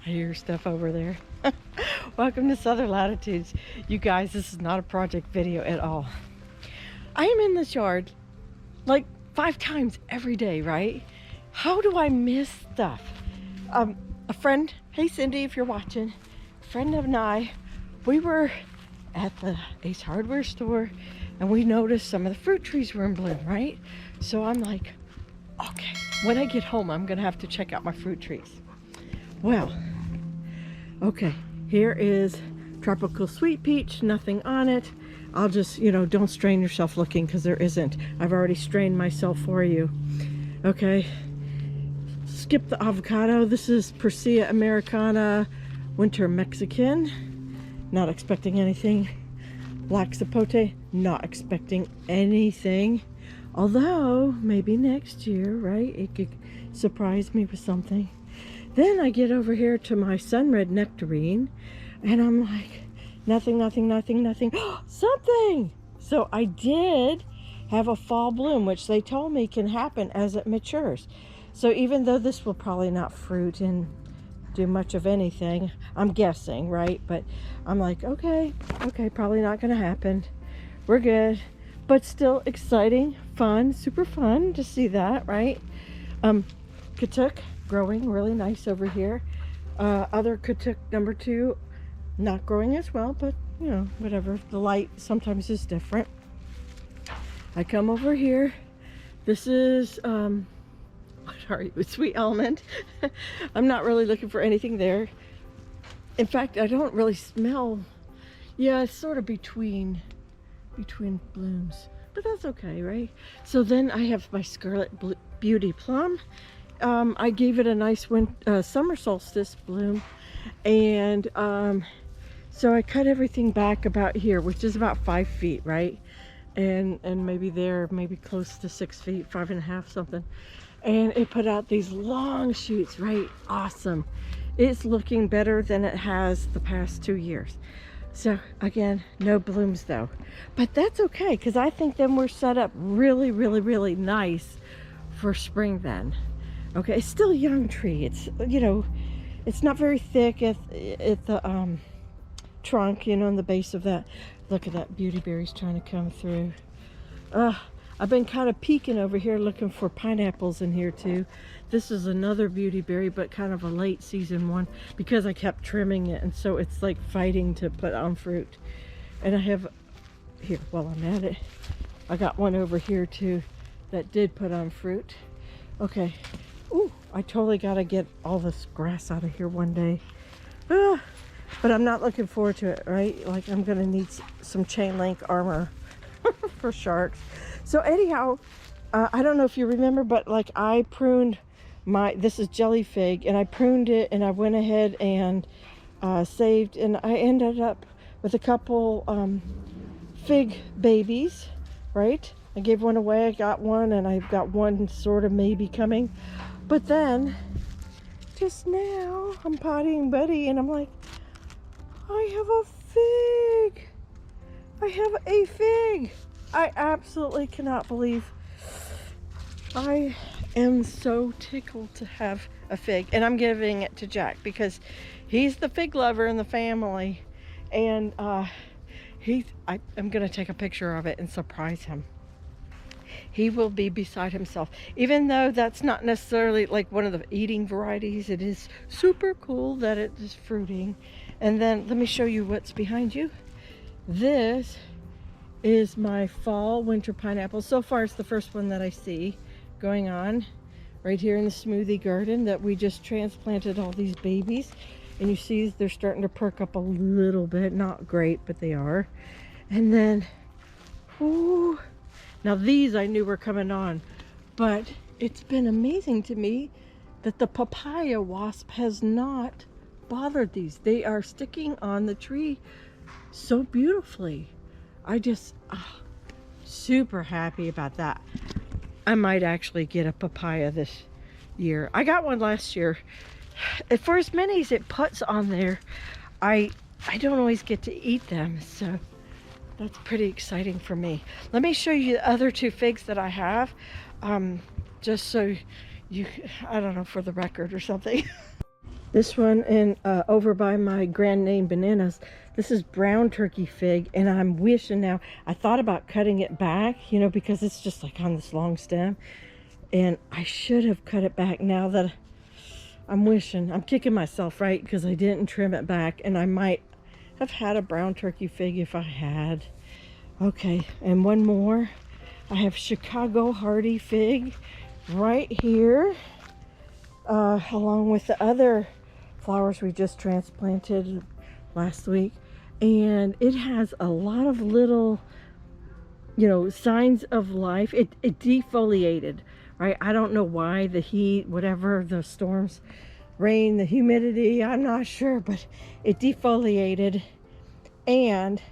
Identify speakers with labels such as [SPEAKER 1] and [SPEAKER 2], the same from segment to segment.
[SPEAKER 1] I hear stuff over there. Welcome to Southern Latitudes. You guys, this is not a project video at all. I am in this yard like 5 times every day, right? How do I miss stuff? A friend, hey Cindy, if you're watching, a friend and I, we were at the Ace Hardware store and we noticed some of the fruit trees were in bloom, right? So I'm like, okay, when I get home, I'm gonna have to check out my fruit trees. Well, okay, here is tropical sweet peach, nothing on it. I'll just, don't strain yourself looking because there isn't. I've already strained myself for you. Okay, skip the avocado. This is Persea Americana Winter Mexican. Not expecting anything. Black Zapote, not expecting anything. Although, maybe next year, right? It could surprise me with something. Then I get over here to my Sunred Nectarine, and I'm like, nothing, nothing, nothing, nothing. Something! So I did have a fall bloom, which they told me can happen as it matures. So even though this will probably not fruit and do much of anything, I'm guessing, right? But I'm like, okay, probably not gonna happen. We're good. But still exciting, fun, super fun to see that, right? Katuk growing really nice over here. Other Katuk number 2 not growing as well, but whatever. The light sometimes is different. I come over here. This is what are you? Sweet almond. I'm not really looking for anything there. In fact, I don't really smell. Yeah, it's sort of between blooms, but that's okay, right? So then I have my Scarlet Beauty Plum. I gave it a nice summer solstice bloom, and so I cut everything back about here, which is about 5 feet, right? And maybe close to 6 feet, 5.5 something. And it put out these long shoots, right? Awesome. It's looking better than it has the past 2 years. So again, no blooms though, but that's okay, because I think then we're set up really, really, really nice for spring then. Okay, it's still a young tree. It's, it's not very thick at the trunk, in the base of that. Look at that, beauty berries trying to come through. I've been kind of peeking over here looking for pineapples in here too. This is another beauty berry, but kind of a late season one because I kept trimming it, and so it's like fighting to put on fruit. And I have here, while I'm at it, I got one over here too that did put on fruit. Okay. Ooh, I totally got to get all this grass out of here one day. But I'm not looking forward to it, right? Like, I'm gonna need some chain link armor for sharks. So anyhow, I don't know if you remember, but like I pruned this is jelly fig, and I pruned it, and I went ahead and saved, and I ended up with a couple fig babies, right? I gave one away, I got one, and I've got one sort of maybe coming. But then just now I'm potting Buddy, and I'm like, I have a fig. I have a fig. I absolutely cannot believe. I am so tickled to have a fig, and I'm giving it to Jack because he's the fig lover in the family, and I'm gonna take a picture of it and surprise him. He will be beside himself, even though that's not necessarily like one of the eating varieties. It is super cool that it is fruiting. And then let me show you what's behind you. This is my fall winter pineapple. So far it's the first one that I see going on right here in the smoothie garden that we just transplanted all these babies, and you see they're starting to perk up a little bit. Not great, but they are. And then ooh, now these I knew were coming on, but it's been amazing to me that the papaya wasp has not bothered these. They are sticking on the tree so beautifully. I just super happy about that. I might actually get a papaya this year. I got one last year. For as many as it puts on there, I don't always get to eat them, so that's pretty exciting for me. Let me show you the other 2 figs that I have, just so you, I don't know, for the record or something. This one in over by my Grand Name Bananas. This is brown turkey fig, and I'm wishing now. I thought about cutting it back, you know, because it's just like on this long stem, and I should have cut it back. Now that I'm wishing, I'm kicking myself, right, because I didn't trim it back, and I might have had a brown turkey fig if I had. Okay, and one more. I have Chicago Hardy fig right here, along with the other flowers we just transplanted last week, and it has a lot of little, you know, signs of life. It defoliated, right? I don't know why, the heat, whatever, the storms, rain, the humidity, I'm not sure, but it defoliated, and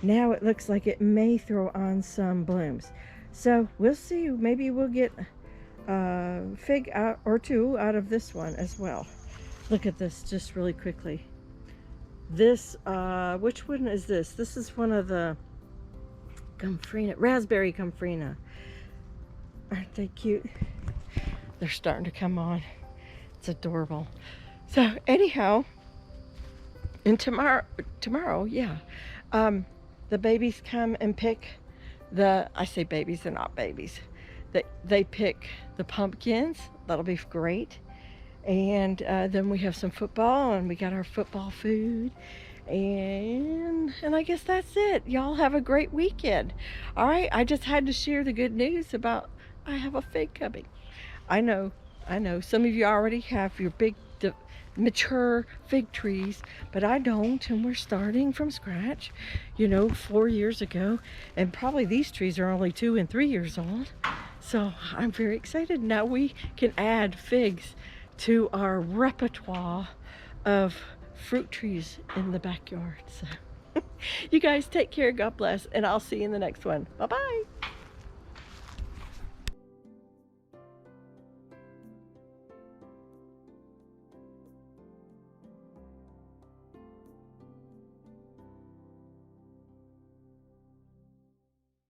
[SPEAKER 1] now it looks like it may throw on some blooms. So we'll see. Maybe we'll get a fig out or two out of this one as well. Look at this just really quickly. This, which one is this? This is one of the Comfrena, raspberry Comfrena. Aren't they cute? They're starting to come on. It's adorable. So anyhow, and tomorrow, yeah, the babies come and pick I say babies, they're not babies. They pick the pumpkins. That'll be great. And then we have some football, and we got our football food, and I guess that's it. Y'all have a great weekend. All right, I just had to share the good news about I have a fig coming. I know some of you already have your big mature fig trees, but I don't, and we're starting from scratch, you know, 4 years ago, and probably these trees are only 2 and 3 years old. So I'm very excited. Now we can add figs to our repertoire of fruit trees in the backyard. So you guys take care, God bless, and I'll see you in the next one. Bye-bye.